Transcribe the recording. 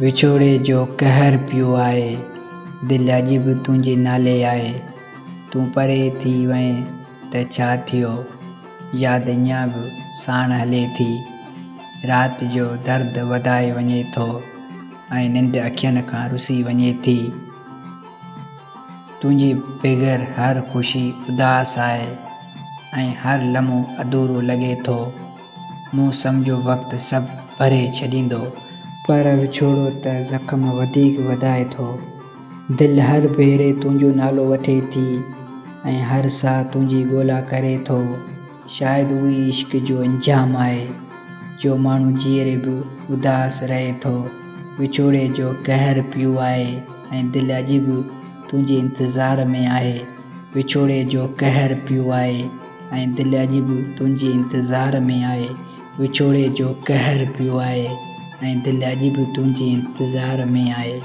विछोड़े जो कहर पियो आहे, दिलि अॼु बि तुंहिंजे नाले आहे। तूं परे थी वएं त छा थियो, यादि अञा बि साण हले थी। राति जो दर्द वधाए वञे थो ऐं निंड अखियुनि खां रुसी वञे थी। तुंहिंजे बग़ैर हर ख़ुशी उदास आहे ऐं हर लम्हो अधूरो लॻे थो। मूं सम्झो वक़्तु सभु भरे छॾींदो, पर विछोड़ो त ज़ख़्म वधीक वधाए थो। दिलि हर भेरे तुंहिंजो नालो वठे थी ऐं हर साह तुंहिंजी ॻोल्हा करे थो। शायदि उहो इश्क जो अंजाम आहे जो माण्हू जीअरे बि उदास रहे थो। विछोड़े जो कहर पियो आहे ऐं दिलि अॼु बि तुंहिंजे इंतज़ार में आहे। विछोड़े जो कहर पियो आहे ऐं दिलि अॼु बि तुंहिंजे इंतज़ार में आहे। विछोड़े जो कहर पियो आहे ऐं दिलि अॼु बि तुंहिंजे इंतज़ार में आहे।